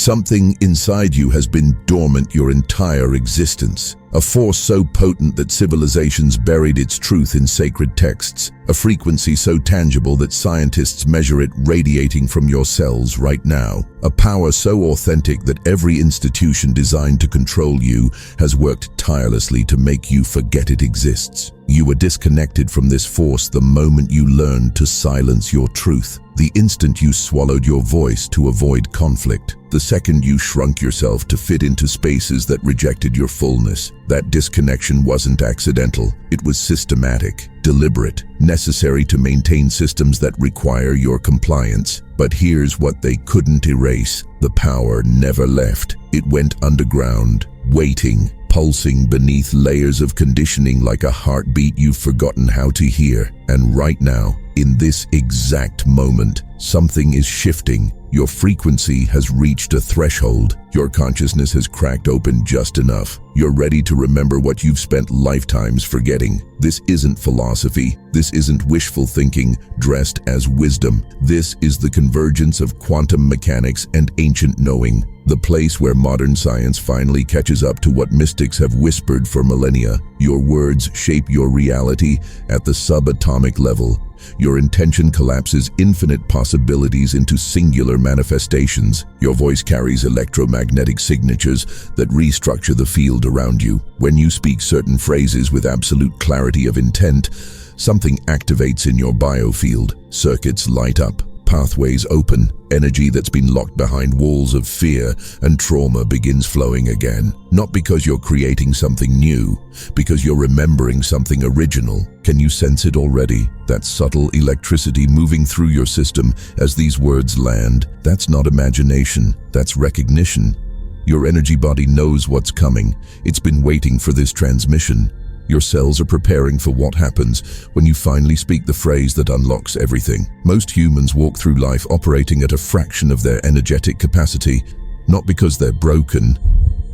Something inside you has been dormant your entire existence. A force so potent that civilizations buried its truth in sacred texts. A frequency so tangible that scientists measure it radiating from your cells right now. A power so authentic that every institution designed to control you has worked tirelessly to make you forget it exists. You were disconnected from this force the moment you learned to silence your truth. The instant you swallowed your voice to avoid conflict. The second you shrunk yourself to fit into spaces that rejected your fullness. That disconnection wasn't accidental. It was systematic, deliberate, necessary to maintain systems that require your compliance. But here's what they couldn't erase. The power never left. It went underground, waiting, pulsing beneath layers of conditioning like a heartbeat you've forgotten how to hear. And right now, in this exact moment, something is shifting. Your frequency has reached a threshold. Your consciousness has cracked open just enough. You're ready to remember what you've spent lifetimes forgetting. This isn't philosophy. This isn't wishful thinking dressed as wisdom. This is the convergence of quantum mechanics and ancient knowing. The place where modern science finally catches up to what mystics have whispered for millennia. Your words shape your reality at the subatomic level. Your intention collapses infinite possibilities into singular manifestations. Your voice carries electromagnetic signatures that restructure the field around you. When you speak certain phrases with absolute clarity of intent, something activates in your biofield. Circuits light up. Pathways open, energy that's been locked behind walls of fear and trauma begins flowing again. Not because you're creating something new, because you're remembering something original. Can you sense it already? That subtle electricity moving through your system as these words land. That's not imagination, that's recognition. Your energy body knows what's coming. It's been waiting for this transmission. Your cells are preparing for what happens when you finally speak the phrase that unlocks everything. Most humans walk through life operating at a fraction of their energetic capacity, not because they're broken,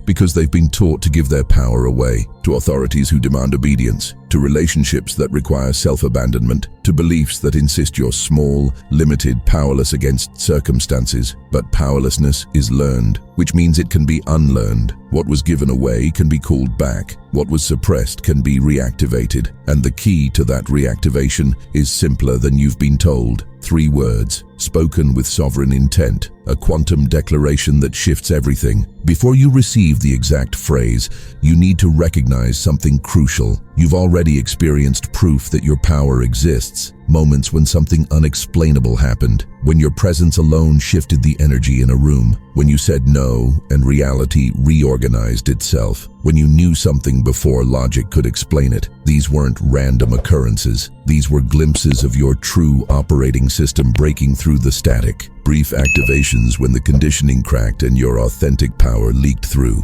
because they've been taught to give their power away to authorities who demand obedience, to relationships that require self-abandonment, to beliefs that insist you're small, limited, powerless against circumstances. But powerlessness is learned, which means it can be unlearned. What was given away can be called back. What was suppressed can be reactivated. And the key to that reactivation is simpler than you've been told. 3 words, spoken with sovereign intent, a quantum declaration that shifts everything. Before you receive the exact phrase, you need to recognize something crucial. You've already experienced proof that your power exists. Moments when something unexplainable happened, when your presence alone shifted the energy in a room, when you said no and reality reorganized itself, when you knew something before logic could explain it. These weren't random occurrences. These were glimpses of your true operating system breaking through the static. Brief activations when the conditioning cracked and your authentic power leaked through.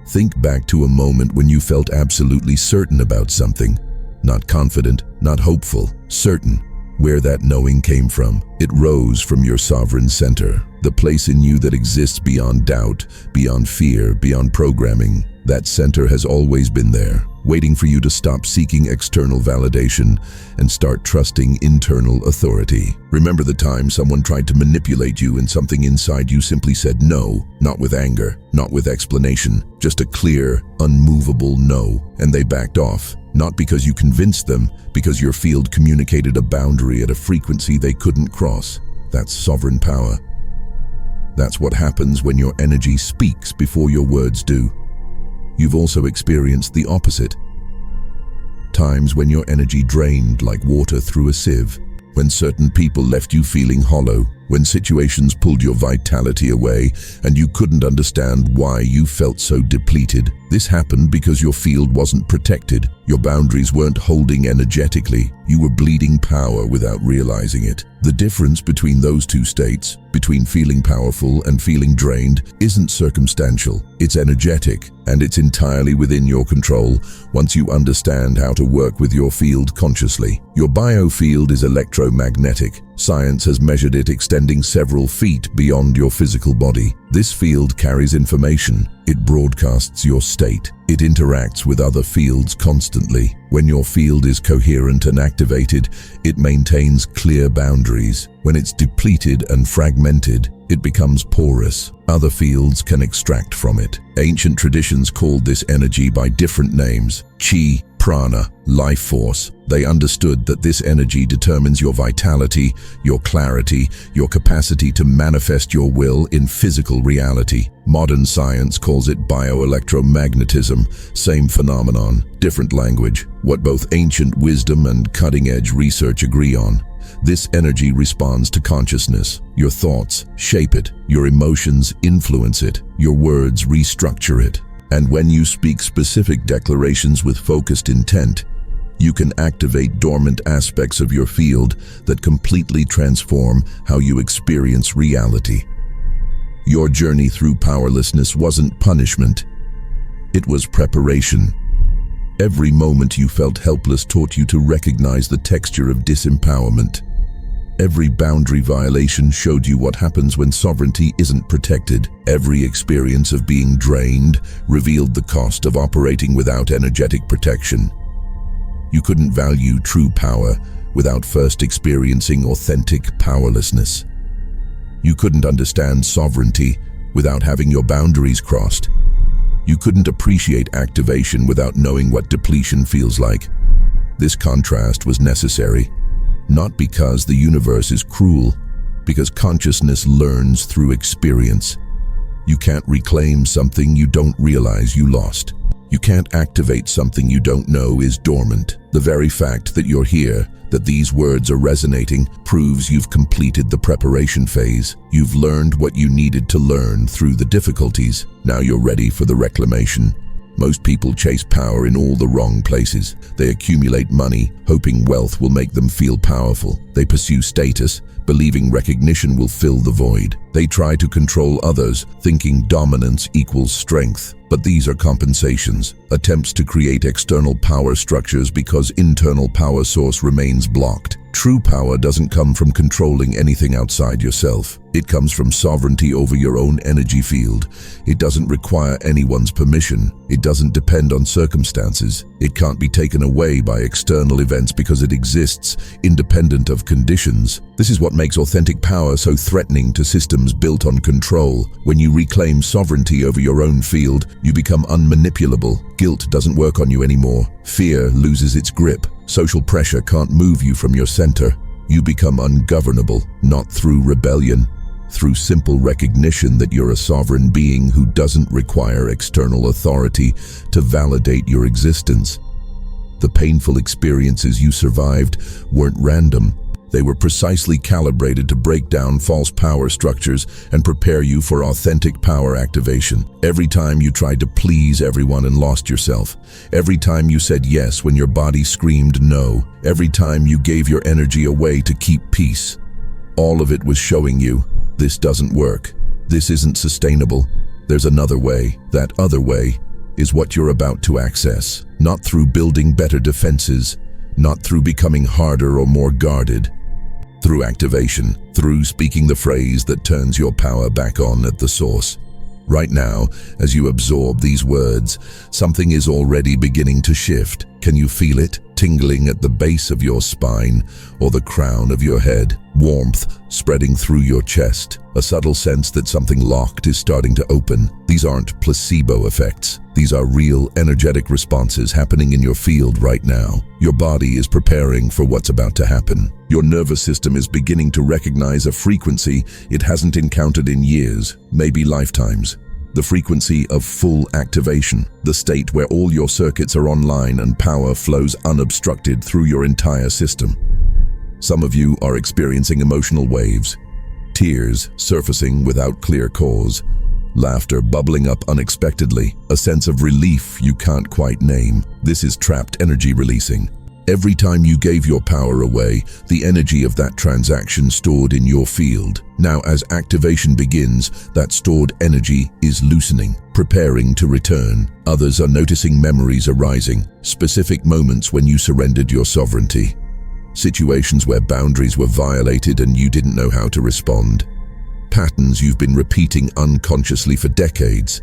Think back to a moment when you felt absolutely certain about something. Not confident, not hopeful, certain. Where that knowing came from. It rose from your sovereign center, the place in you that exists beyond doubt, beyond fear, beyond programming. That center has always been there, waiting for you to stop seeking external validation and start trusting internal authority. Remember the time someone tried to manipulate you and something inside you simply said no, not with anger, not with explanation, just a clear, unmovable no, and they backed off. Not because you convinced them, because your field communicated a boundary at a frequency they couldn't cross. That's sovereign power. That's what happens when your energy speaks before your words do. You've also experienced the opposite. Times when your energy drained like water through a sieve, when certain people left you feeling hollow, when situations pulled your vitality away and you couldn't understand why you felt so depleted. This happened because your field wasn't protected. Your boundaries weren't holding energetically. You were bleeding power without realizing it. The difference between those two states, between feeling powerful and feeling drained, isn't circumstantial. It's energetic, and it's entirely within your control once you understand how to work with your field consciously. Your biofield is electromagnetic. Science has measured it extending several feet beyond your physical body. This field carries information. It broadcasts your state. It interacts with other fields constantly. When your field is coherent and activated, it maintains clear boundaries. When it's depleted and fragmented, It becomes porous. Other fields can extract from it. Ancient traditions called this energy by different names: chi, prana, life force. They understood that this energy determines your vitality, your clarity, your capacity to manifest your will in physical reality. Modern science calls it bioelectromagnetism. Same phenomenon, different language. What both ancient wisdom and cutting-edge research agree on: this energy responds to consciousness. Your thoughts shape it, your emotions influence it, your words restructure it. And when you speak specific declarations with focused intent, you can activate dormant aspects of your field that completely transform how you experience reality. Your journey through powerlessness wasn't punishment. It was preparation. Every moment you felt helpless taught you to recognize the texture of disempowerment. Every boundary violation showed you what happens when sovereignty isn't protected. Every experience of being drained revealed the cost of operating without energetic protection. You couldn't value true power without first experiencing authentic powerlessness. You couldn't understand sovereignty without having your boundaries crossed. You couldn't appreciate activation without knowing what depletion feels like. This contrast was necessary, not because the universe is cruel, because consciousness learns through experience. You can't reclaim something you don't realize you lost. You can't activate something you don't know is dormant. The very fact that you're here, that these words are resonating, proves you've completed the preparation phase. You've learned what you needed to learn through the difficulties. Now you're ready for the reclamation. Most people chase power in all the wrong places. They accumulate money, hoping wealth will make them feel powerful. They pursue status, believing recognition will fill the void. They try to control others, thinking dominance equals strength. But these are compensations, attempts to create external power structures because internal power source remains blocked. True power doesn't come from controlling anything outside yourself. It comes from sovereignty over your own energy field. It doesn't require anyone's permission. It doesn't depend on circumstances. It can't be taken away by external events because it exists independent of conditions. This is what makes authentic power so threatening to systems built on control. When you reclaim sovereignty over your own field, you become unmanipulable. Guilt doesn't work on you anymore. Fear loses its grip. Social pressure can't move you from your center. You become ungovernable, not through rebellion, through simple recognition that you're a sovereign being who doesn't require external authority to validate your existence. The painful experiences you survived weren't random. They were precisely calibrated to break down false power structures and prepare you for authentic power activation. Every time you tried to please everyone and lost yourself. Every time you said yes when your body screamed no. Every time you gave your energy away to keep peace. All of it was showing you, this doesn't work. This isn't sustainable. There's another way. That other way is what you're about to access. Not through building better defenses, not through becoming harder or more guarded. Through activation, through speaking the phrase that turns your power back on at the source. Right now, as you absorb these words, something is already beginning to shift. Can you feel it? Tingling at the base of your spine or the crown of your head. Warmth spreading through your chest. A subtle sense that something locked is starting to open. These aren't placebo effects. These are real energetic responses happening in your field right now. Your body is preparing for what's about to happen. Your nervous system is beginning to recognize a frequency it hasn't encountered in years, maybe lifetimes. The frequency of full activation, the state where all your circuits are online and power flows unobstructed through your entire system. Some of you are experiencing emotional waves, tears surfacing without clear cause, laughter bubbling up unexpectedly, a sense of relief you can't quite name. This is trapped energy releasing. Every time you gave your power away, the energy of that transaction stored in your field. Now, as activation begins, that stored energy is loosening, preparing to return. Others are noticing memories arising, specific moments when you surrendered your sovereignty. Situations where boundaries were violated and you didn't know how to respond. Patterns you've been repeating unconsciously for decades.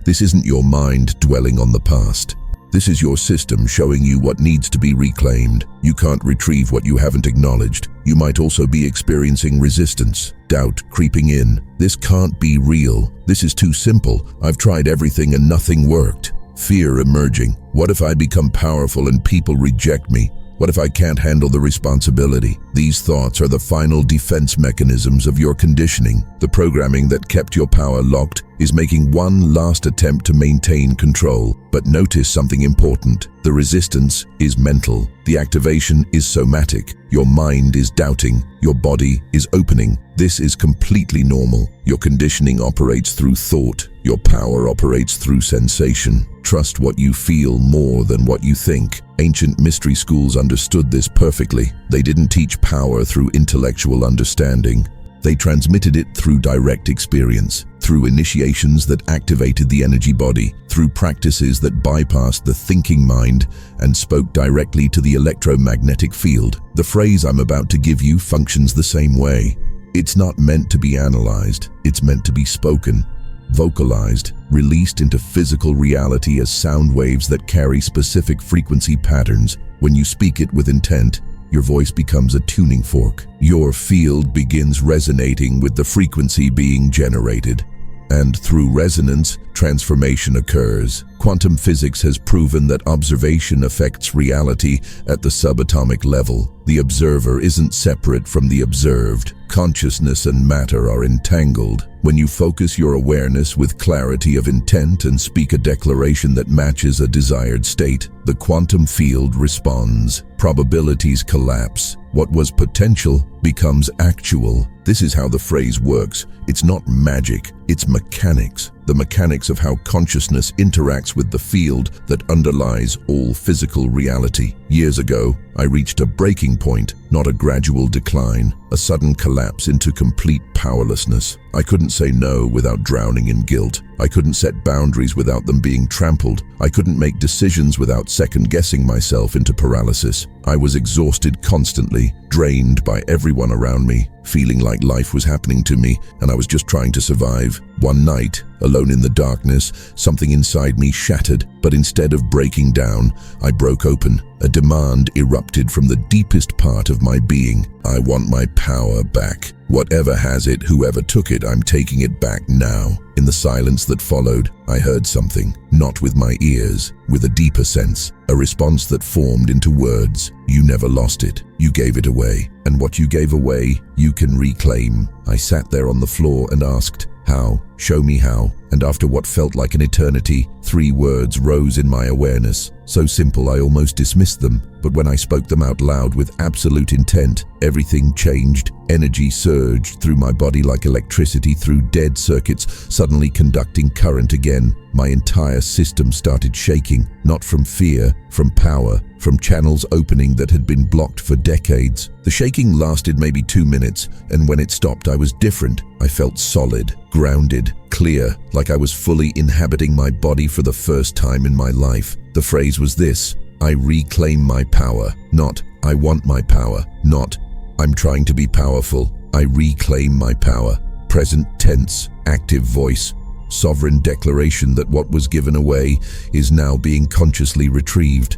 This isn't your mind dwelling on the past. This is your system showing you what needs to be reclaimed. You can't retrieve what you haven't acknowledged. You might also be experiencing resistance, doubt creeping in. This can't be real. This is too simple. I've tried everything and nothing worked. Fear emerging. What if I become powerful and people reject me? What if I can't handle the responsibility? These thoughts are the final defense mechanisms of your conditioning. The programming that kept your power locked is making one last attempt to maintain control. But notice something important. The resistance is mental. The activation is somatic. Your mind is doubting. Your body is opening. This is completely normal. Your conditioning operates through thought. Your power operates through sensation. Trust what you feel more than what you think. Ancient mystery schools understood this perfectly. They didn't teach power through intellectual understanding. They transmitted it through direct experience, through initiations that activated the energy body, through practices that bypassed the thinking mind and spoke directly to the electromagnetic field. The phrase I'm about to give you functions the same way. It's not meant to be analyzed. It's meant to be spoken, vocalized, released into physical reality as sound waves that carry specific frequency patterns. When you speak it with intent, your voice becomes a tuning fork. Your field begins resonating with the frequency being generated. And through resonance, transformation occurs. Quantum physics has proven that observation affects reality at the subatomic level. The observer isn't separate from the observed. Consciousness and matter are entangled. When you focus your awareness with clarity of intent and speak a declaration that matches a desired state, the quantum field responds. Probabilities collapse. What was potential becomes actual. This is how the phrase works. It's not magic, it's mechanics. The mechanics of how consciousness interacts with the field that underlies all physical reality. Years ago, I reached a breaking point, not a gradual decline, a sudden collapse into complete powerlessness. I couldn't say no without drowning in guilt. I couldn't set boundaries without them being trampled. I couldn't make decisions without second-guessing myself into paralysis. I was exhausted constantly, drained by everyone around me, feeling like life was happening to me and I was just trying to survive. One night, alone in the darkness, something inside me shattered, but instead of breaking down, I broke open. A demand erupted from the deepest part of my being. I want my power back. Whatever has it, whoever took it, I'm taking it back now. In the silence that followed, I heard something, not with my ears, with a deeper sense, a response that formed into words. You never lost it. You gave it away. And what you gave away, you can reclaim. I sat there on the floor and asked, how? Show me how. And after what felt like an eternity, 3 words rose in my awareness. So simple I almost dismissed them, but when I spoke them out loud with absolute intent, everything changed. Energy surged through my body like electricity through dead circuits, suddenly conducting current again. My entire system started shaking, not from fear, from power, from channels opening that had been blocked for decades. The shaking lasted maybe 2 minutes, and when it stopped, I was different. I felt solid, grounded, clear, like I was fully inhabiting my body for the first time in my life. The phrase was this: I reclaim my power, not I want my power, not I'm trying to be powerful. I reclaim my power. Present tense, active voice, sovereign declaration that what was given away is now being consciously retrieved.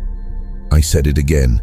I said it again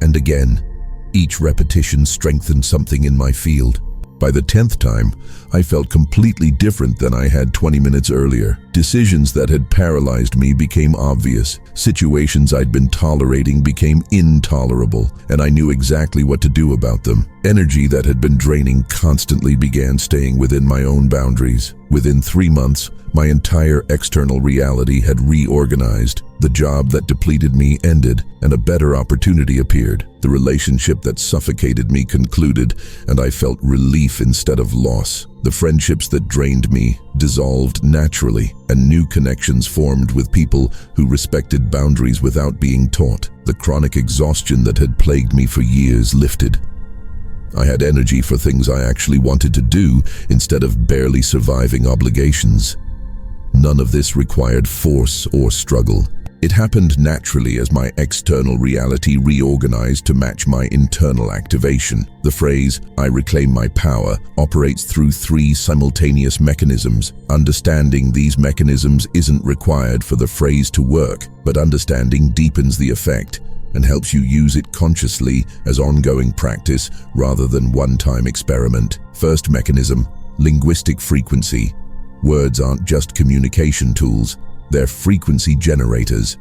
and again. Each repetition strengthened something in my field. By the 10th time, I felt completely different than I had 20 minutes earlier. Decisions that had paralyzed me became obvious. Situations I'd been tolerating became intolerable, and I knew exactly what to do about them. Energy that had been draining constantly began staying within my own boundaries. Within 3 months, my entire external reality had reorganized. The job that depleted me ended, and a better opportunity appeared. The relationship that suffocated me concluded, and I felt relief instead of loss. The friendships that drained me dissolved naturally, and new connections formed with people who respected boundaries without being taught. The chronic exhaustion that had plagued me for years lifted. I had energy for things I actually wanted to do instead of barely surviving obligations. None of this required force or struggle. It happened naturally as my external reality reorganized to match my internal activation. The phrase, "I reclaim my power," operates through 3 simultaneous mechanisms. Understanding these mechanisms isn't required for the phrase to work, but understanding deepens the effect and helps you use it consciously as ongoing practice rather than one-time experiment. First mechanism, linguistic frequency. Words aren't just communication tools, they're frequency generators.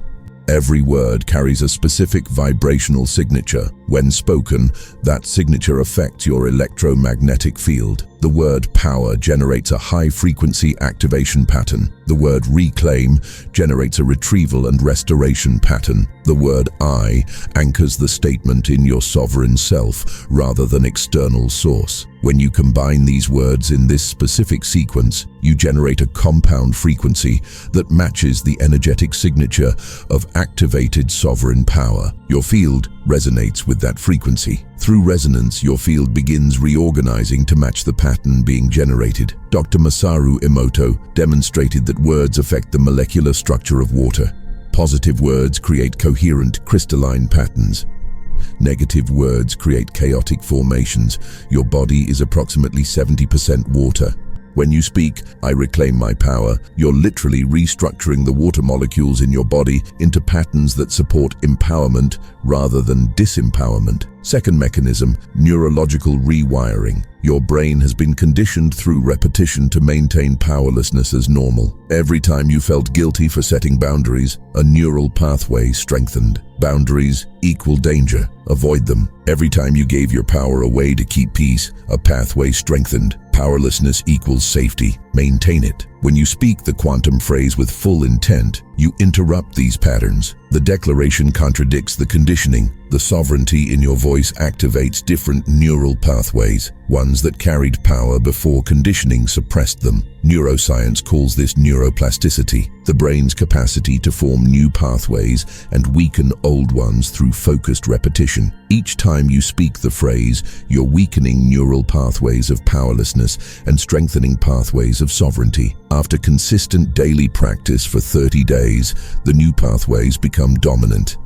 Every word carries a specific vibrational signature. When spoken, that signature affects your electromagnetic field. The word power generates a high-frequency activation pattern. The word reclaim generates a retrieval and restoration pattern. The word I anchors the statement in your sovereign self rather than external source. When you combine these words in this specific sequence, you generate a compound frequency that matches the energetic signature of activated sovereign power. Your field resonates with that frequency. Through resonance, your field begins reorganizing to match the pattern being generated. Dr. Masaru Emoto demonstrated that words affect the molecular structure of water. Positive words create coherent, crystalline patterns. Negative words create chaotic formations. Your body is approximately 70% water. When you speak, "I reclaim my power," you're literally restructuring the water molecules in your body into patterns that support empowerment rather than disempowerment. Second mechanism, neurological rewiring. Your brain has been conditioned through repetition to maintain powerlessness as normal. Every time you felt guilty for setting boundaries, a neural pathway strengthened. Boundaries equal danger. Avoid them. Every time you gave your power away to keep peace, a pathway strengthened. Powerlessness equals safety. Maintain it. When you speak the quantum phrase with full intent, you interrupt these patterns. The declaration contradicts the conditioning. The sovereignty in your voice activates different neural pathways, ones that carried power before conditioning suppressed them. Neuroscience calls this neuroplasticity, the brain's capacity to form new pathways and weaken old ones through focused repetition. Each time you speak the phrase, you're weakening neural pathways of powerlessness and strengthening pathways of sovereignty. After consistent daily practice for 30 days, the new pathways become dominant.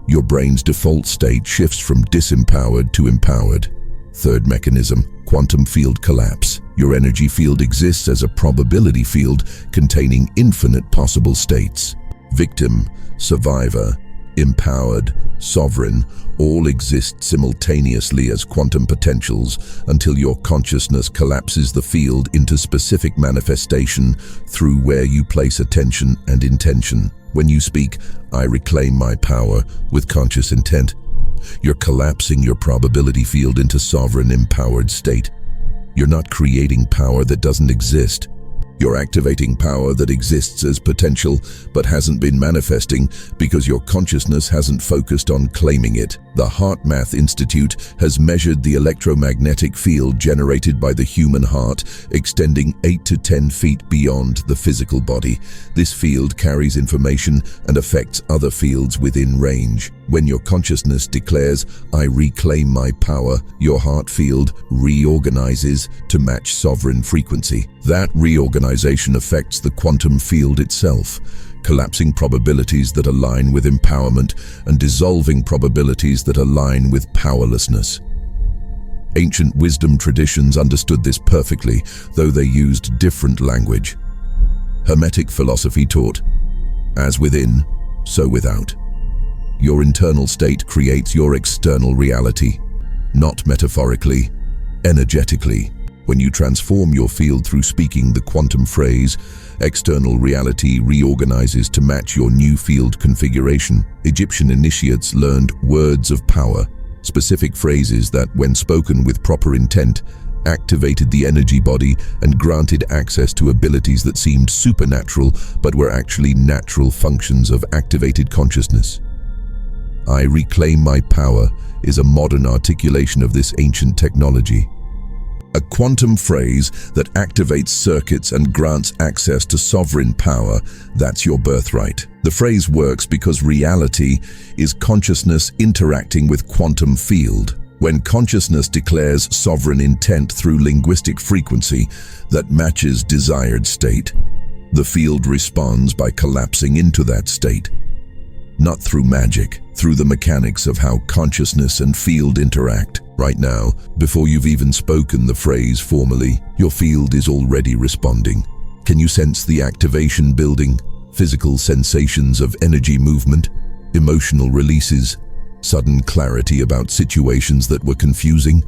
Your brain's default state shifts from disempowered to empowered. Third mechanism, quantum field collapse. Your energy field exists as a probability field containing infinite possible states. Victim, survivor, empowered, sovereign, all exist simultaneously as quantum potentials until your consciousness collapses the field into specific manifestation through where you place attention and intention. When you speak, "I reclaim my power," with conscious intent, you're collapsing your probability field into sovereign, empowered state. You're not creating power that doesn't exist. You're activating power that exists as potential but hasn't been manifesting because your consciousness hasn't focused on claiming it. The HeartMath Institute has measured the electromagnetic field generated by the human heart, extending 8 to 10 feet beyond the physical body. This field carries information and affects other fields within range. When your consciousness declares, "I reclaim my power," your heart field reorganizes to match sovereign frequency. That reorganization affects the quantum field itself, collapsing probabilities that align with empowerment and dissolving probabilities that align with powerlessness. Ancient wisdom traditions understood this perfectly, though they used different language. Hermetic philosophy taught, "As within, so without." Your internal state creates your external reality, not metaphorically, energetically. When you transform your field through speaking the quantum phrase, external reality reorganizes to match your new field configuration. Egyptian initiates learned words of power, specific phrases that, when spoken with proper intent, activated the energy body and granted access to abilities that seemed supernatural but were actually natural functions of activated consciousness. "I reclaim my power" is a modern articulation of this ancient technology. A quantum phrase that activates circuits and grants access to sovereign power, that's your birthright. The phrase works because reality is consciousness interacting with quantum field. When consciousness declares sovereign intent through linguistic frequency that matches desired state, the field responds by collapsing into that state. not through magic, through the mechanics of how consciousness and field interact. Right now, before you've even spoken the phrase formally, your field is already responding. Can you sense the activation building? Physical sensations of energy movement, emotional releases, sudden clarity about situations that were confusing?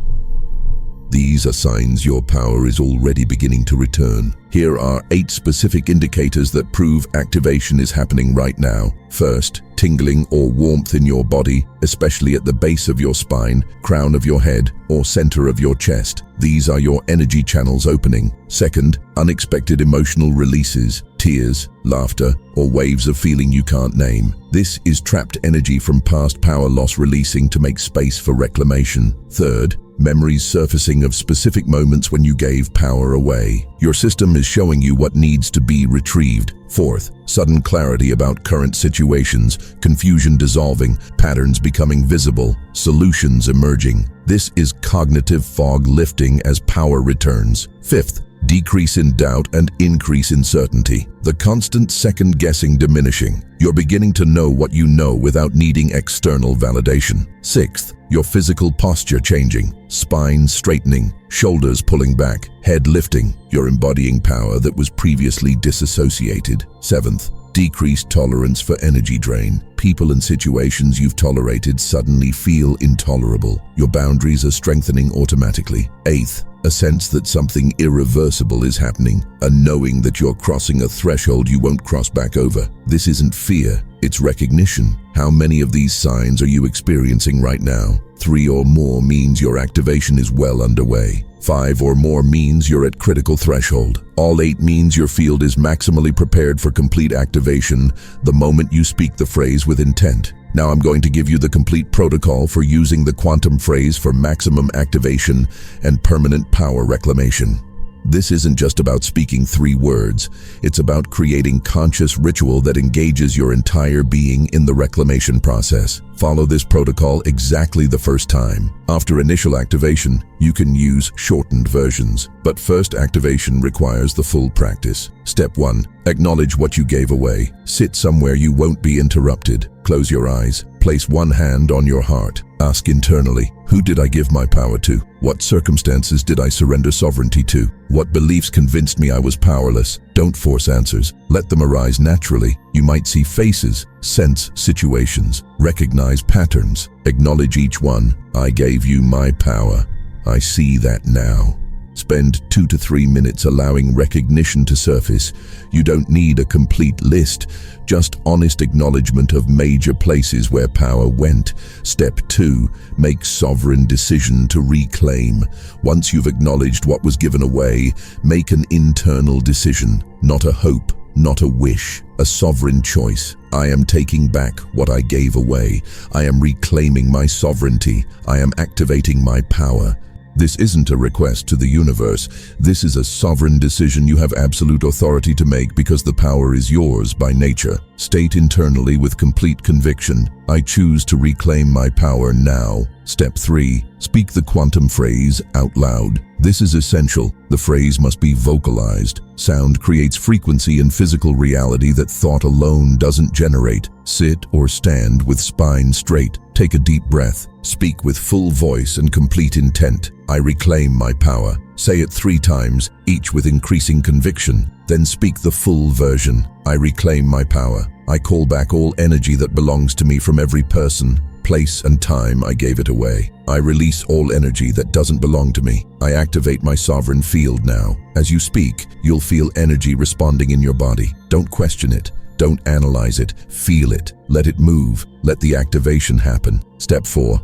These are signs your power is already beginning to return. Here are 8 specific indicators that prove activation is happening right now. First, tingling or warmth in your body, especially at the base of your spine, crown of your head, or center of your chest. These are your energy channels opening. Second, unexpected emotional releases, tears, laughter, or waves of feeling you can't name. This is trapped energy from past power loss releasing to make space for reclamation. Third, memories surfacing of specific moments when you gave power away. Your system is showing you what needs to be retrieved. Fourth, sudden clarity about current situations, confusion dissolving, patterns becoming visible, solutions emerging. This is cognitive fog lifting as power returns. Fifth, decrease in doubt and increase in certainty. The constant second-guessing diminishing. You're beginning to know what you know without needing external validation. Sixth, your physical posture changing. Spine straightening, shoulders pulling back, head lifting. You're embodying power that was previously disassociated. Seventh, decreased tolerance for energy drain. People and situations you've tolerated suddenly feel intolerable. Your boundaries are strengthening automatically. Eighth, a sense that something irreversible is happening, a knowing that you're crossing a threshold you won't cross back over. This isn't fear, it's recognition. How many of these signs are you experiencing right now? 3 or more means your activation is well underway. 5 or more means you're at critical threshold. All 8 means your field is maximally prepared for complete activation the moment you speak the phrase with intent. Now I'm going to give you the complete protocol for using the quantum phrase for maximum activation and permanent power reclamation. This isn't just about speaking 3 words. It's about creating conscious ritual that engages your entire being in the reclamation process. Follow this protocol exactly the first time. After initial activation, you can use shortened versions, but first activation requires the full practice. Step 1. Acknowledge what you gave away. Sit somewhere you won't be interrupted. Close your eyes. Place one hand on your heart. Ask internally, who did I give my power to? What circumstances did I surrender sovereignty to? What beliefs convinced me I was powerless? Don't force answers. Let them arise naturally. You might see faces, sense situations, recognize patterns. Acknowledge each one. I gave you my power. I see that now. Spend 2 to 3 minutes allowing recognition to surface. You don't need a complete list, just honest acknowledgement of major places where power went. Step 2, make sovereign decision to reclaim. Once you've acknowledged what was given away, make an internal decision, not a hope, not a wish, a sovereign choice. I am taking back what I gave away. I am reclaiming my sovereignty. I am activating my power. This isn't a request to the universe. This is a sovereign decision you have absolute authority to make because the power is yours by nature. State internally with complete conviction, I choose to reclaim my power now. Step 3. Speak the quantum phrase out loud. This is essential. The phrase must be vocalized. Sound creates frequency in physical reality that thought alone doesn't generate. Sit or stand with spine straight. Take a deep breath. Speak with full voice and complete intent. I reclaim my power. Say it 3 times, each with increasing conviction. Then speak the full version. I reclaim my power. I call back all energy that belongs to me from every person, place, and time I gave it away. I release all energy that doesn't belong to me. I activate my sovereign field now. As you speak, you'll feel energy responding in your body. Don't question it. Don't analyze it. Feel it. Let it move. Let the activation happen. Step 4.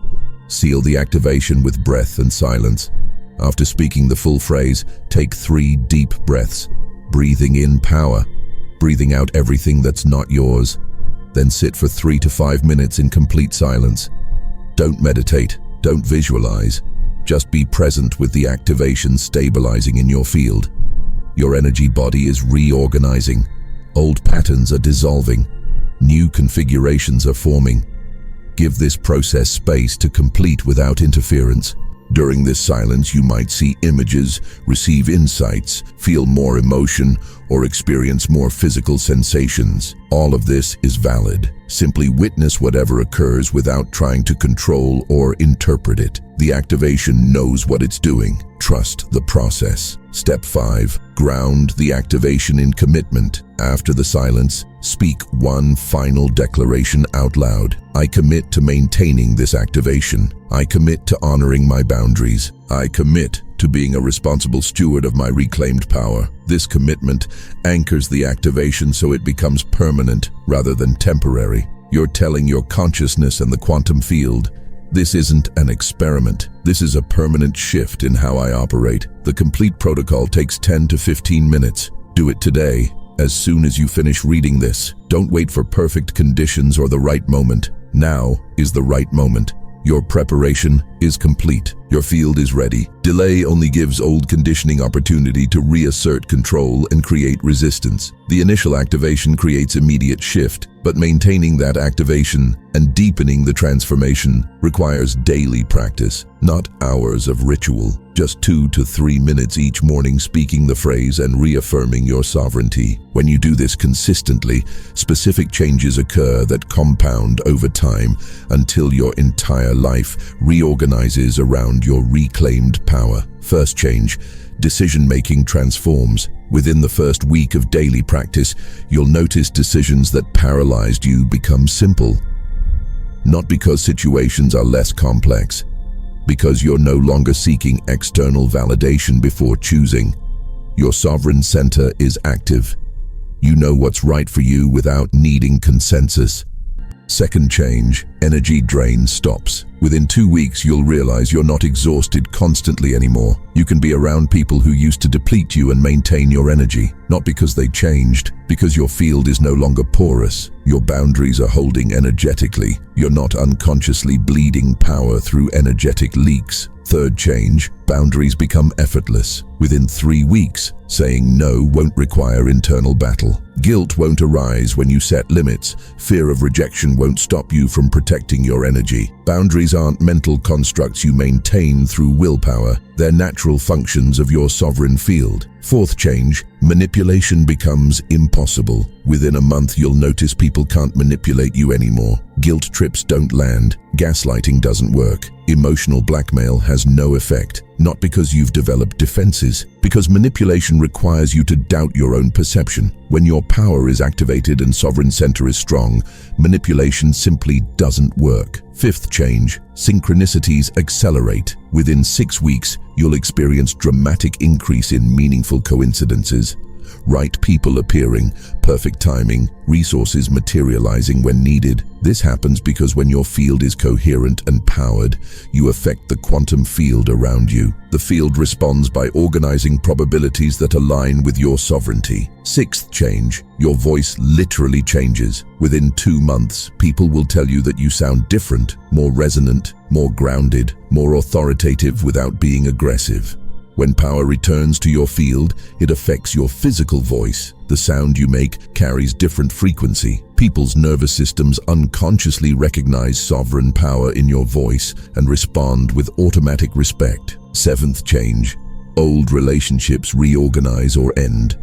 Seal the activation with breath and silence. After speaking the full phrase, take 3 deep breaths, breathing in power, breathing out everything that's not yours. Then sit for 3 to 5 minutes in complete silence. Don't meditate, don't visualize. Just be present with the activation stabilizing in your field. Your energy body is reorganizing. Old patterns are dissolving. New configurations are forming. Give this process space to complete without interference. During this silence, you might see images, receive insights, feel more emotion, or experience more physical sensations. All of this is valid. Simply witness whatever occurs without trying to control or interpret it. The activation knows what it's doing. Trust the process. Step 5. Ground the activation in commitment. After the silence, speak one final declaration out loud. I commit to maintaining this activation. I commit to honoring my boundaries. I commit to being a responsible steward of my reclaimed power. This commitment anchors the activation so it becomes permanent rather than temporary. You're telling your consciousness and the quantum field, this isn't an experiment. This is a permanent shift in how I operate. The complete protocol takes 10 to 15 minutes. Do it today, as soon as you finish reading this. Don't wait for perfect conditions or the right moment. Now is the right moment. Your preparation is complete. Your field is ready. Delay only gives old conditioning opportunity to reassert control and create resistance. The initial activation creates immediate shift, but maintaining that activation and deepening the transformation requires daily practice, not hours of ritual. Just 2 to 3 minutes each morning speaking the phrase and reaffirming your sovereignty. When you do this consistently, specific changes occur that compound over time until your entire life reorganizes around your reclaimed power. First change, decision-making transforms. Within the first week of daily practice, you'll notice decisions that paralyzed you become simple. Not because situations are less complex, because you're no longer seeking external validation before choosing. Your sovereign center is active. You know what's right for you without needing consensus. Second change, energy drain stops. Within 2 weeks, you'll realize you're not exhausted constantly anymore. You can be around people who used to deplete you and maintain your energy, not because they changed, because your field is no longer porous. Your boundaries are holding energetically. You're not unconsciously bleeding power through energetic leaks. Third change, boundaries become effortless. Within 3 weeks, saying no won't require internal battle. Guilt won't arise when you set limits. Fear of rejection won't stop you from protecting your energy. Boundaries aren't mental constructs you maintain through willpower. They're natural functions of your sovereign field. Fourth change, manipulation becomes impossible. Within a month, you'll notice people can't manipulate you anymore. Guilt trips don't land. Gaslighting doesn't work. Emotional blackmail has no effect. Not because you've developed defenses, because manipulation requires you to doubt your own perception. When your power is activated and sovereign center is strong, manipulation simply doesn't work. Fifth change, synchronicities accelerate. Within 6 weeks, you'll experience dramatic increase in meaningful coincidences. Right people appearing, perfect timing, resources materializing when needed. This happens because when your field is coherent and powered, you affect the quantum field around you. The field responds by organizing probabilities that align with your sovereignty. Sixth change, your voice literally changes. Within 2 months, people will tell you that you sound different, more resonant, more grounded, more authoritative without being aggressive. When power returns to your field, it affects your physical voice. The sound you make carries different frequency. People's nervous systems unconsciously recognize sovereign power in your voice and respond with automatic respect. Seventh change, old relationships reorganize or end.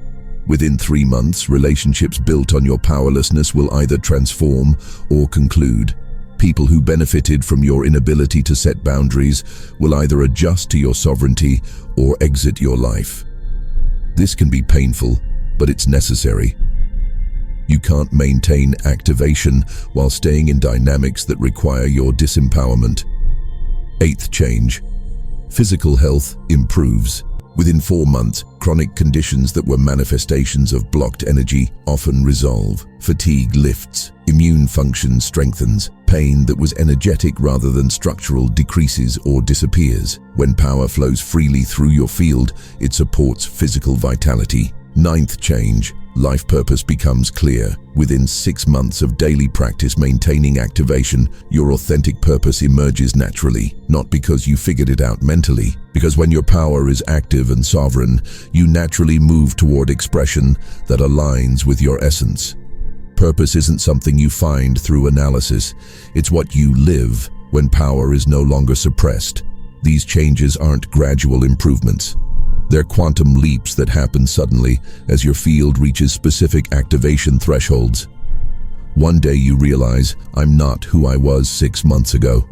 Within 3 months, relationships built on your powerlessness will either transform or conclude. People who benefited from your inability to set boundaries will either adjust to your sovereignty or exit your life. This can be painful, but it's necessary. You can't maintain activation while staying in dynamics that require your disempowerment. Eighth change, physical health improves. Within 4 months, chronic conditions that were manifestations of blocked energy often resolve. Fatigue lifts, immune function strengthens, pain that was energetic rather than structural decreases or disappears. When power flows freely through your field, it supports physical vitality. Ninth change, life purpose becomes clear. Within 6 months of daily practice maintaining activation, your authentic purpose emerges naturally, not because you figured it out mentally, because when your power is active and sovereign, you naturally move toward expression that aligns with your essence. Purpose isn't something you find through analysis, it's what you live when power is no longer suppressed. These changes aren't gradual improvements. They're quantum leaps that happen suddenly as your field reaches specific activation thresholds. One day you realize, I'm not who I was 6 months ago.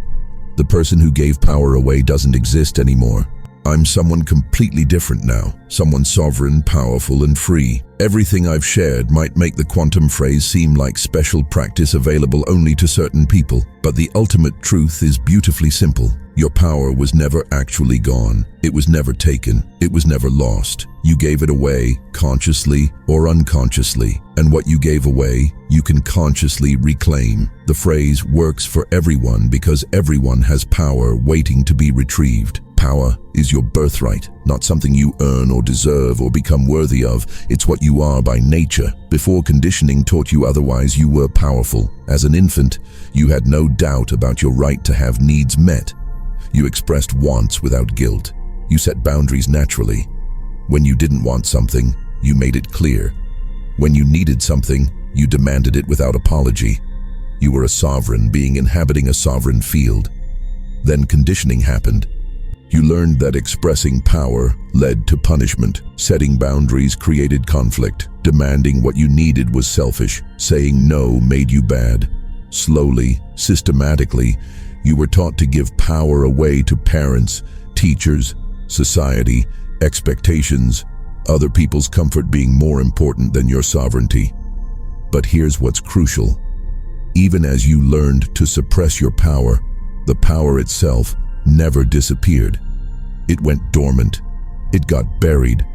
The person who gave power away doesn't exist anymore. I'm someone completely different now, someone sovereign, powerful, and free. Everything I've shared might make the quantum phrase seem like special practice available only to certain people, but the ultimate truth is beautifully simple. Your power was never actually gone. It was never taken. It was never lost. You gave it away, consciously or unconsciously, and what you gave away, you can consciously reclaim. The phrase works for everyone because everyone has power waiting to be retrieved. Power is your birthright, not something you earn or deserve or become worthy of. It's what you are by nature. Before conditioning taught you otherwise, you were powerful. As an infant, you had no doubt about your right to have needs met. You expressed wants without guilt. You set boundaries naturally. When you didn't want something, you made it clear. When you needed something, you demanded it without apology. You were a sovereign being inhabiting a sovereign field. Then conditioning happened. You learned that expressing power led to punishment. Setting boundaries created conflict. Demanding what you needed was selfish. Saying no made you bad. Slowly, systematically, you were taught to give power away to parents, teachers, society, expectations, other people's comfort being more important than your sovereignty. But here's what's crucial. Even as you learned to suppress your power, the power itself never disappeared. It went dormant. It got buried.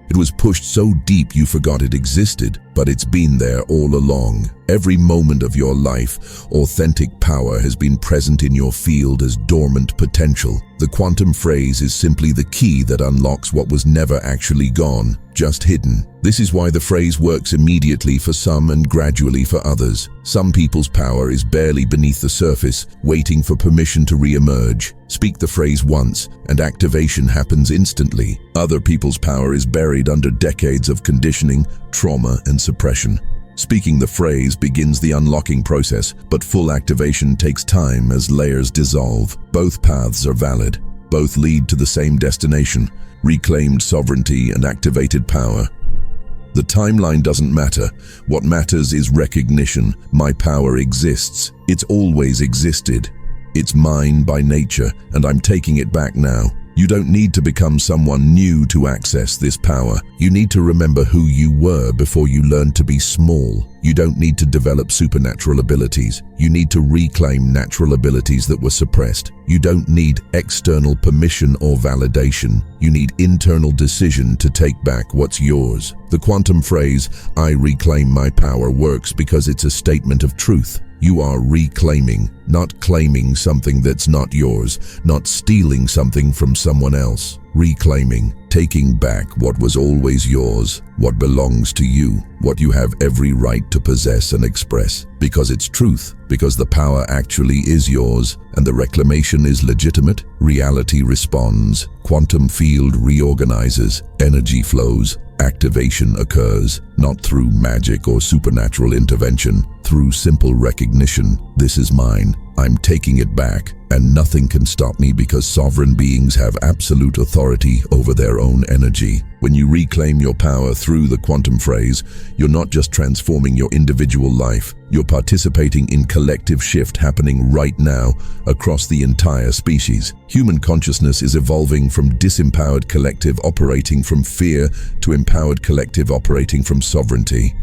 It was pushed so deep you forgot it existed, but it's been there all along. Every moment of your life, authentic power has been present in your field as dormant potential. The quantum phrase is simply the key that unlocks what was never actually gone, just hidden. This is why the phrase works immediately for some and gradually for others. Some people's power is barely beneath the surface, waiting for permission to re-emerge. Speak the phrase once, and activation happens instantly. Other people's power is buried under decades of conditioning, trauma, and suppression. Speaking the phrase begins the unlocking process, but full activation takes time as layers dissolve. Both paths are valid. Both lead to the same destination, reclaimed sovereignty and activated power. The timeline doesn't matter. What matters is recognition. My power exists. It's always existed. It's mine by nature, and I'm taking it back now. You don't need to become someone new to access this power. You need to remember who you were before you learned to be small. You don't need to develop supernatural abilities. You need to reclaim natural abilities that were suppressed. You don't need external permission or validation. You need internal decision to take back what's yours. The quantum phrase, I reclaim my power, works because it's a statement of truth. You are reclaiming, not claiming something that's not yours, not stealing something from someone else. Reclaiming, taking back what was always yours, what belongs to you, what you have every right to possess and express. Because it's truth, because the power actually is yours, and the reclamation is legitimate, reality responds, quantum field reorganizes, energy flows, activation occurs, not through magic or supernatural intervention, through simple recognition. This is mine. I'm taking it back, and nothing can stop me because sovereign beings have absolute authority over their own energy. When you reclaim your power through the quantum phrase, you're not just transforming your individual life, you're participating in collective shift happening right now across the entire species. Human consciousness is evolving from disempowered collective operating from fear to empowered collective operating from sovereignty.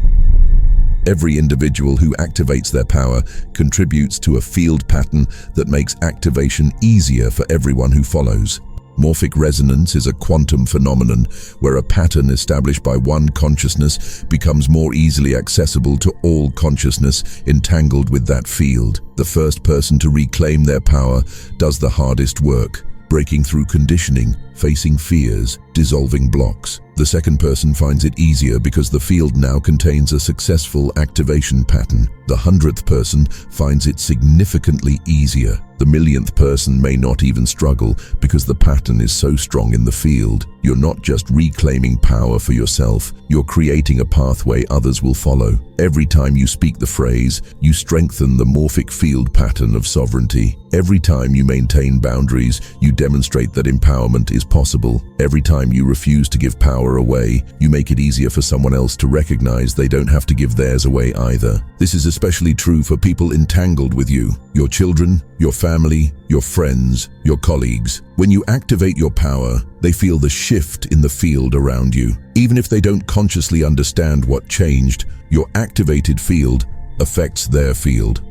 Every individual who activates their power contributes to a field pattern that makes activation easier for everyone who follows. Morphic resonance is a quantum phenomenon where a pattern established by one consciousness becomes more easily accessible to all consciousness entangled with that field. The first person to reclaim their power does the hardest work, breaking through conditioning, facing fears, dissolving blocks. The second person finds it easier because the field now contains a successful activation pattern. The 100th person finds it significantly easier. The millionth person may not even struggle because the pattern is so strong in the field. You're not just reclaiming power for yourself, you're creating a pathway others will follow. Every time you speak the phrase, you strengthen the morphic field pattern of sovereignty. Every time you maintain boundaries, you demonstrate that empowerment is possible. Every time you refuse to give power away, you make it easier for someone else to recognize they don't have to give theirs away either. This is especially true for people entangled with you, your children, your family, your friends, your colleagues. When you activate your power, they feel the shift in the field around you. Even if they don't consciously understand what changed, your activated field affects their field.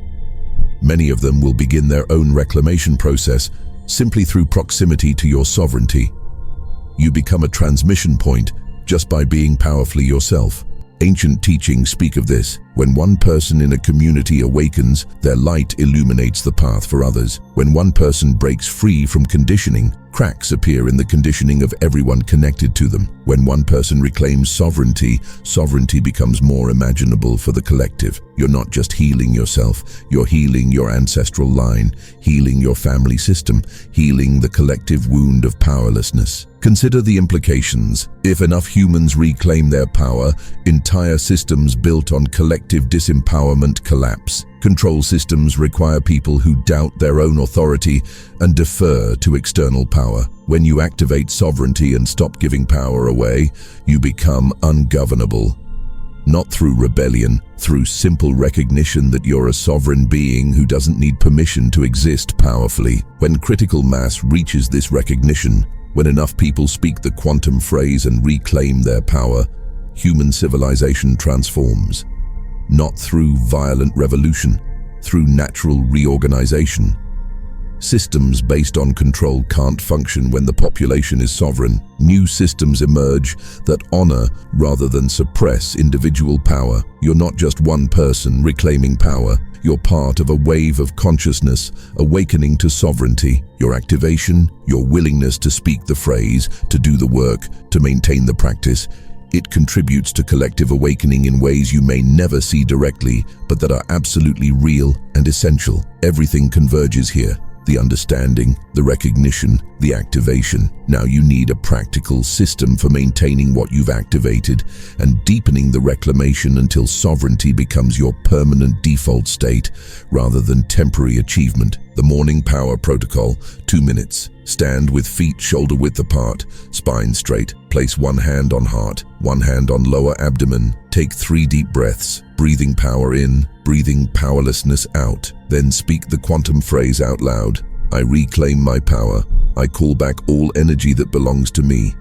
Many of them will begin their own reclamation process simply through proximity to your sovereignty. You become a transmission point just by being powerfully yourself. Ancient teachings speak of this. When one person in a community awakens, their light illuminates the path for others. When one person breaks free from conditioning, cracks appear in the conditioning of everyone connected to them. When one person reclaims sovereignty, sovereignty becomes more imaginable for the collective. You're not just healing yourself, you're healing your ancestral line, healing your family system, healing the collective wound of powerlessness. Consider the implications. If enough humans reclaim their power, entire systems built on collective disempowerment collapse. Control systems require people who doubt their own authority and defer to external power. When you activate sovereignty and stop giving power away, you become ungovernable. Not through rebellion, through simple recognition that you're a sovereign being who doesn't need permission to exist powerfully. When critical mass reaches this recognition, when enough people speak the quantum phrase and reclaim their power, human civilization transforms. Not through violent revolution, through natural reorganization. Systems based on control can't function when the population is sovereign. New systems emerge that honor rather than suppress individual power. You're not just one person reclaiming power. You're part of a wave of consciousness awakening to sovereignty. Your activation, your willingness to speak the phrase, to do the work, to maintain the practice, it contributes to collective awakening in ways you may never see directly, but that are absolutely real and essential. Everything converges here. The understanding, the recognition, the activation. Now you need a practical system for maintaining what you've activated and deepening the reclamation until sovereignty becomes your permanent default state rather than temporary achievement. The Morning Power Protocol, 2 minutes. Stand with feet shoulder-width apart, spine straight. Place one hand on heart, one hand on lower abdomen. Take 3 deep breaths, breathing power in, breathing powerlessness out. Then speak the quantum phrase out loud. I reclaim my power. I call back all energy that belongs to me.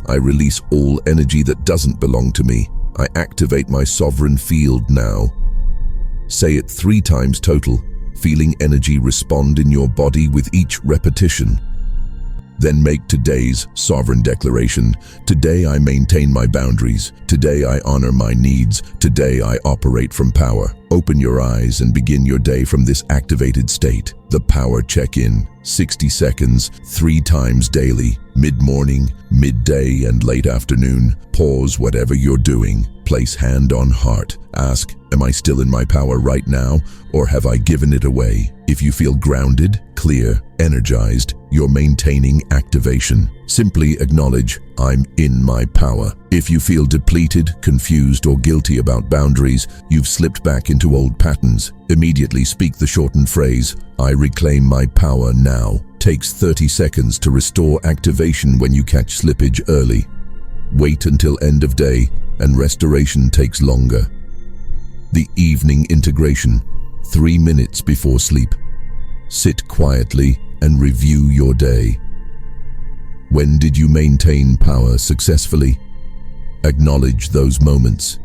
I release all energy that doesn't belong to me. I activate my sovereign field now. Say it 3 times total, feeling energy respond in your body with each repetition. Then make today's sovereign declaration. Today I maintain my boundaries. Today I honor my needs. Today I operate from power. Open your eyes and begin your day from this activated state. The Power Check-In, 60 seconds, 3 times daily, mid-morning, midday, and late afternoon. Pause whatever you're doing. Place hand on heart. Ask, am I still in my power right now, or have I given it away? If you feel grounded, clear, energized, you're maintaining activation. Simply acknowledge, I'm in my power. If you feel depleted, confused, or guilty about boundaries, you've slipped back into old patterns. Immediately speak the shortened phrase, I reclaim my power now. Takes 30 seconds to restore activation when you catch slippage early. Wait until end of day, and restoration takes longer. The Evening Integration, 3 minutes before sleep. Sit quietly and review your day. When did you maintain power successfully? Acknowledge those moments.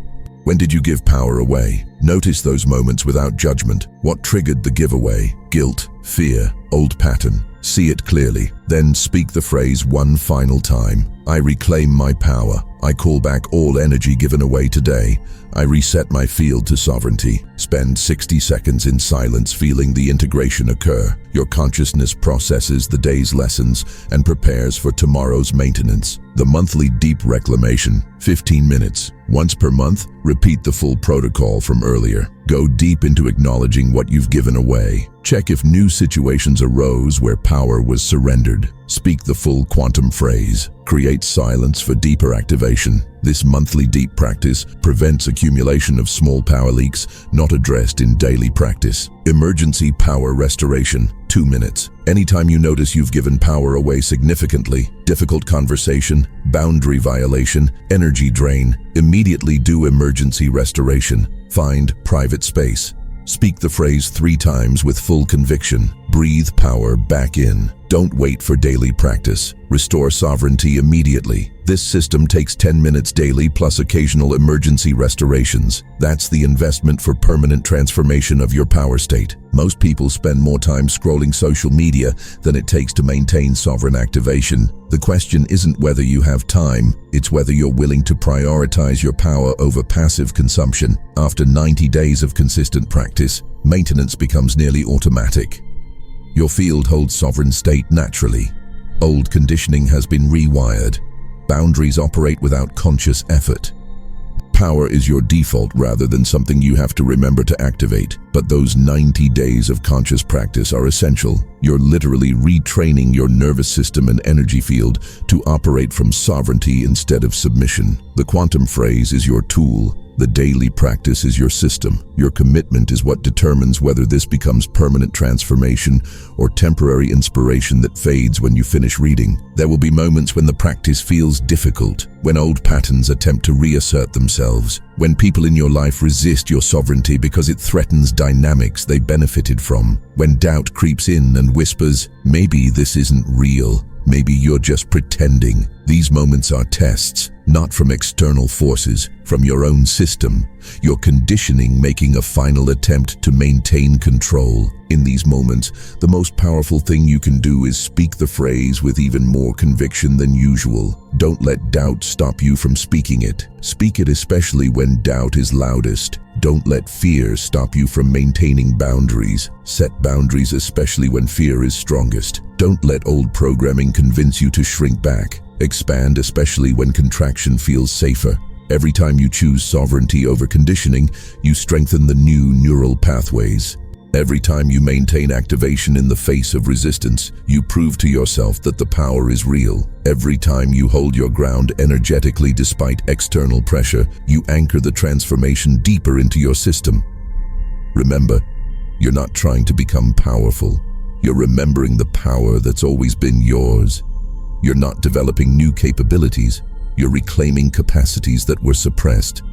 When did you give power away? Notice those moments without judgment. What triggered the giveaway? Guilt, fear, old pattern. See it clearly. Then speak the phrase one final time. I reclaim my power. I call back all energy given away today. I reset my field to sovereignty. Spend 60 seconds in silence feeling the integration occur. Your consciousness processes the day's lessons and prepares for tomorrow's maintenance. The monthly deep reclamation, 15 minutes. Once per month, repeat the full protocol from earlier. Go deep into acknowledging what you've given away. Check if new situations arose where power was surrendered. Speak the full quantum phrase. Create silence for deeper activation. This monthly deep practice prevents accumulation of small power leaks not addressed in daily practice. Emergency power restoration, 2 minutes. Anytime you notice you've given power away significantly, difficult conversation, boundary violation, energy drain, immediately do emergency restoration. Find private space. Speak the phrase 3 times with full conviction. Breathe power back in. Don't wait for daily practice. Restore sovereignty immediately. This system takes 10 minutes daily plus occasional emergency restorations. That's the investment for permanent transformation of your power state. Most people spend more time scrolling social media than it takes to maintain sovereign activation. The question isn't whether you have time, it's whether you're willing to prioritize your power over passive consumption. After 90 days of consistent practice, maintenance becomes nearly automatic. Your field holds sovereign state naturally. Old conditioning has been rewired. Boundaries operate without conscious effort. Power is your default rather than something you have to remember to activate. But those 90 days of conscious practice are essential. You're literally retraining your nervous system and energy field to operate from sovereignty instead of submission. The quantum phrase is your tool. The daily practice is your system. Your commitment is what determines whether this becomes permanent transformation or temporary inspiration that fades when you finish reading. There will be moments when the practice feels difficult, when old patterns attempt to reassert themselves, when people in your life resist your sovereignty because it threatens dynamics they benefited from, when doubt creeps in and whispers, maybe this isn't real. Maybe you're just pretending. These moments are tests, not from external forces, from your own system, your conditioning making a final attempt to maintain control. In these moments, the most powerful thing you can do is speak the phrase with even more conviction than usual. Don't let doubt stop you from speaking it. Speak it especially when doubt is loudest. Don't let fear stop you from maintaining boundaries. Set boundaries especially when fear is strongest. Don't let old programming convince you to shrink back. Expand especially when contraction feels safer. Every time you choose sovereignty over conditioning, you strengthen the new neural pathways. Every time you maintain activation in the face of resistance, you prove to yourself that the power is real. Every time you hold your ground energetically despite external pressure, you anchor the transformation deeper into your system. Remember, you're not trying to become powerful. You're remembering the power that's always been yours. You're not developing new capabilities. You're reclaiming capacities that were suppressed.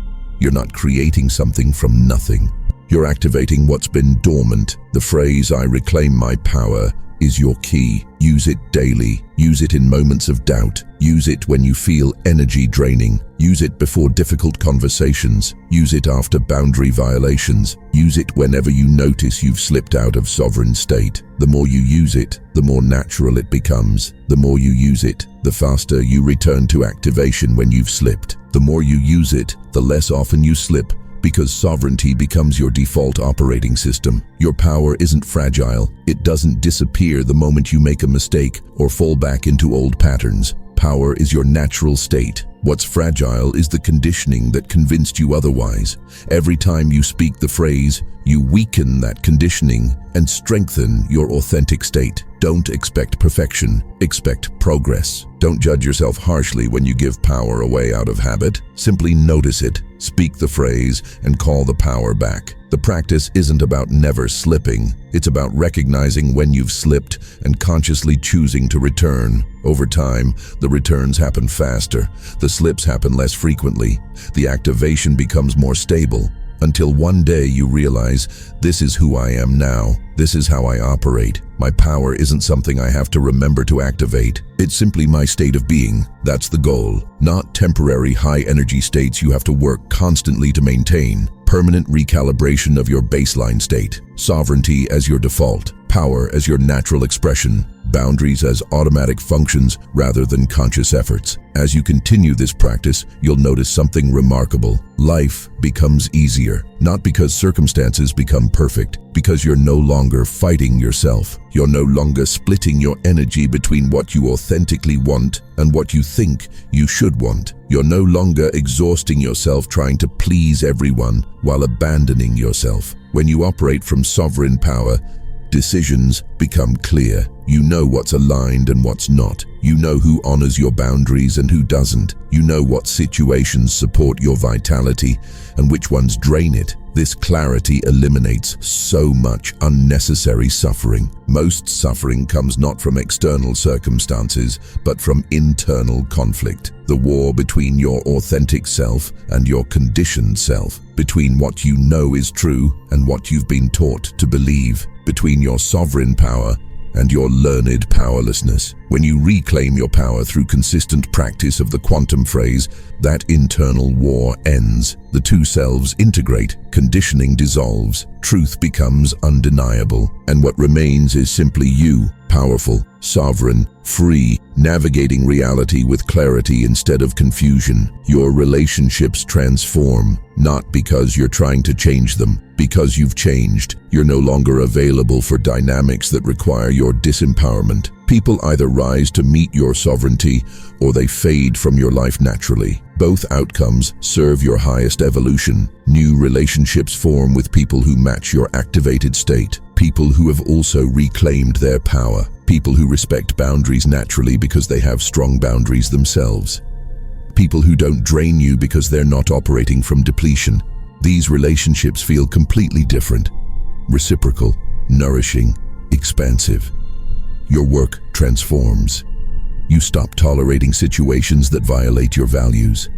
You're not creating something from nothing. You're activating what's been dormant. The phrase, "I reclaim my power," is your key. Use it daily. Use it in moments of doubt. Use it when you feel energy draining. Use it before difficult conversations. Use it after boundary violations. Use it whenever you notice you've slipped out of sovereign state. The more you use it, the more natural it becomes. The more you use it, the faster you return to activation when you've slipped. The more you use it, the less often you slip, because sovereignty becomes your default operating system. Your power isn't fragile. It doesn't disappear the moment you make a mistake or fall back into old patterns. Power is your natural state. What's fragile is the conditioning that convinced you otherwise. Every time you speak the phrase, you weaken that conditioning and strengthen your authentic state. Don't expect perfection, expect progress. Don't judge yourself harshly when you give power away out of habit. Simply notice it, speak the phrase, and call the power back. The practice isn't about never slipping. It's about recognizing when you've slipped and consciously choosing to return. Over time, the returns happen faster. The slips happen less frequently. The activation becomes more stable. Until one day you realize, this is who I am now. This is how I operate. My power isn't something I have to remember to activate. It's simply my state of being. That's the goal. Not temporary high-energy states you have to work constantly to maintain. Permanent recalibration of your baseline state. Sovereignty as your default. Power as your natural expression. boundaries as automatic functions rather than conscious efforts. As you continue this practice, you'll notice something remarkable. Life becomes easier, not because circumstances become perfect, because you're no longer fighting yourself. You're no longer splitting your energy between what you authentically want and what you think you should want. You're no longer exhausting yourself trying to please everyone while abandoning yourself. When you operate from sovereign power, decisions become clear. You know what's aligned and what's not. You know who honors your boundaries and who doesn't. You know what situations support your vitality and which ones drain it. This clarity eliminates so much unnecessary suffering. Most suffering comes not from external circumstances, but from internal conflict. The war between your authentic self and your conditioned self, between what you know is true and what you've been taught to believe, between your sovereign power and your learned powerlessness. When you reclaim your power through consistent practice of the quantum phrase, that internal war ends. The two selves integrate, conditioning dissolves, truth becomes undeniable, and what remains is simply you, powerful, sovereign, free, navigating reality with clarity instead of confusion. Your relationships transform, not because you're trying to change them, because you've changed. You're no longer available for dynamics that require your disempowerment. People either rise to meet your sovereignty or they fade from your life naturally. Both outcomes serve your highest evolution. New relationships form with people who match your activated state, people who have also reclaimed their power, people who respect boundaries naturally because they have strong boundaries themselves, people who don't drain you because they're not operating from depletion. These relationships feel completely different, reciprocal, nourishing, expansive. Your work transforms. You stop tolerating situations that violate your values.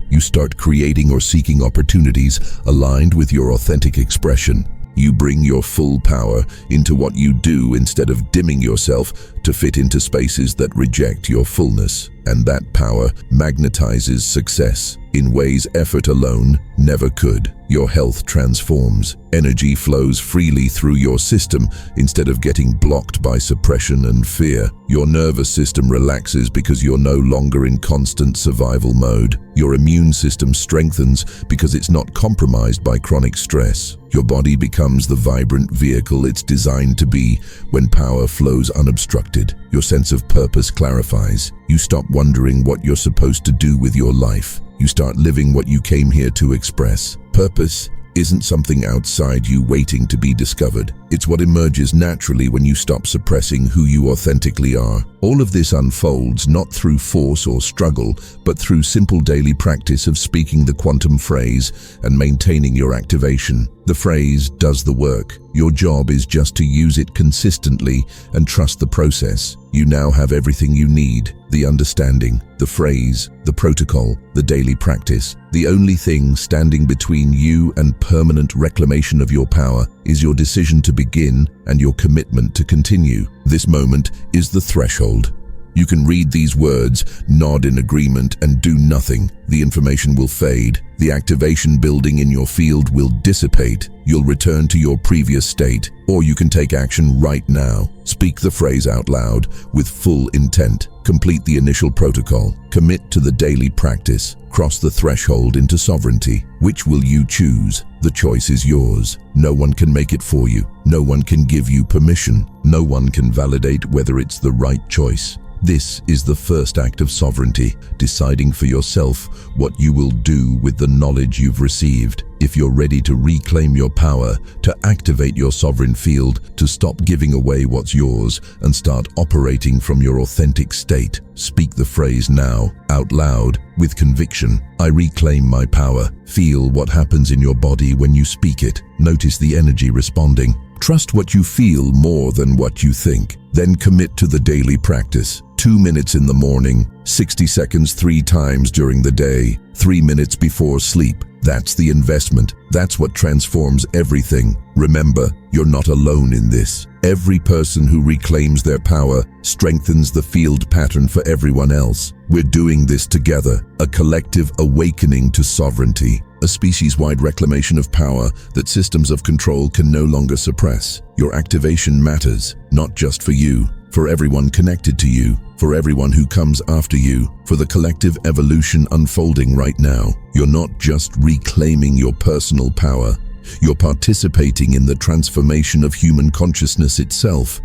You start creating or seeking opportunities aligned with your authentic expression. You bring your full power into what you do instead of dimming yourself to fit into spaces that reject your fullness. And that power magnetizes success in ways effort alone never could. Your health transforms. Energy flows freely through your system instead of getting blocked by suppression and fear. Your nervous system relaxes because you're no longer in constant survival mode. Your immune system strengthens because it's not compromised by chronic stress. Your body becomes the vibrant vehicle it's designed to be when power flows unobstructed. Your sense of purpose clarifies. You stop wondering what you're supposed to do with your life. You start living what you came here to express. Purpose isn't something outside you waiting to be discovered. It's what emerges naturally when you stop suppressing who you authentically are. All of this unfolds not through force or struggle, but through simple daily practice of speaking the quantum phrase and maintaining your activation. The phrase does the work. Your job is just to use it consistently and trust the process. You now have everything you need: the understanding, the phrase, the protocol, the daily practice. The only thing standing between you and permanent reclamation of your power is your decision to begin and your commitment to continue. This moment is the threshold. You can read these words, nod in agreement, and do nothing. The information will fade. The activation building in your field will dissipate. You'll return to your previous state, or you can take action right now. Speak the phrase out loud with full intent. Complete the initial protocol. Commit to the daily practice. Cross the threshold into sovereignty. Which will you choose? The choice is yours. No one can make it for you. No one can give you permission. No one can validate whether it's the right choice. This is the first act of sovereignty, deciding for yourself what you will do with the knowledge you've received. If you're ready to reclaim your power, to activate your sovereign field, to stop giving away what's yours and start operating from your authentic state, speak the phrase now, out loud, with conviction. I reclaim my power. Feel what happens in your body when you speak it. Notice the energy responding. Trust what you feel more than what you think. Then commit to the daily practice. 2 minutes in the morning, 60 seconds 3 times during the day, 3 minutes before sleep. That's the investment. That's what transforms everything. Remember, you're not alone in this. Every person who reclaims their power strengthens the field pattern for everyone else. We're doing this together, a collective awakening to sovereignty. a species-wide reclamation of power that systems of control can no longer suppress. Your activation matters, not just for you, for everyone connected to you, for everyone who comes after you, for the collective evolution unfolding right now. You're not just reclaiming your personal power, you're participating in the transformation of human consciousness itself.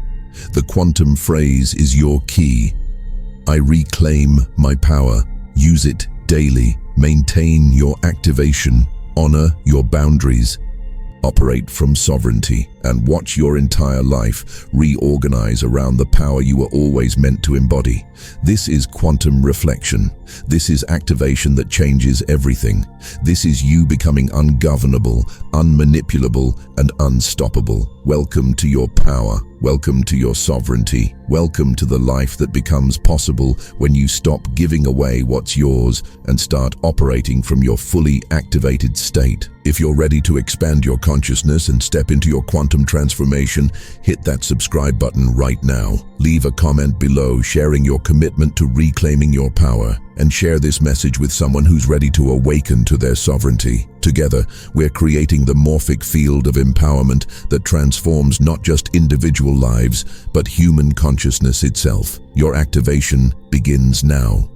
The quantum phrase is your key. I reclaim my power. Use it daily. Maintain your activation. Honor your boundaries. Operate from sovereignty and watch your entire life reorganize around the power you were always meant to embody. This is quantum reflection. This is activation that changes everything. This is you becoming ungovernable, unmanipulable, and unstoppable. Welcome to your power. Welcome to your sovereignty. Welcome to the life that becomes possible when you stop giving away what's yours and start operating from your fully activated state. If you're ready to expand your consciousness and step into your quantum transformation, hit that subscribe button right now. Leave a comment below sharing your commitment to reclaiming your power, and share this message with someone who's ready to awaken to their sovereignty. Together, we're creating the morphic field of empowerment that transforms not just individual lives, but human consciousness itself. Your activation begins now.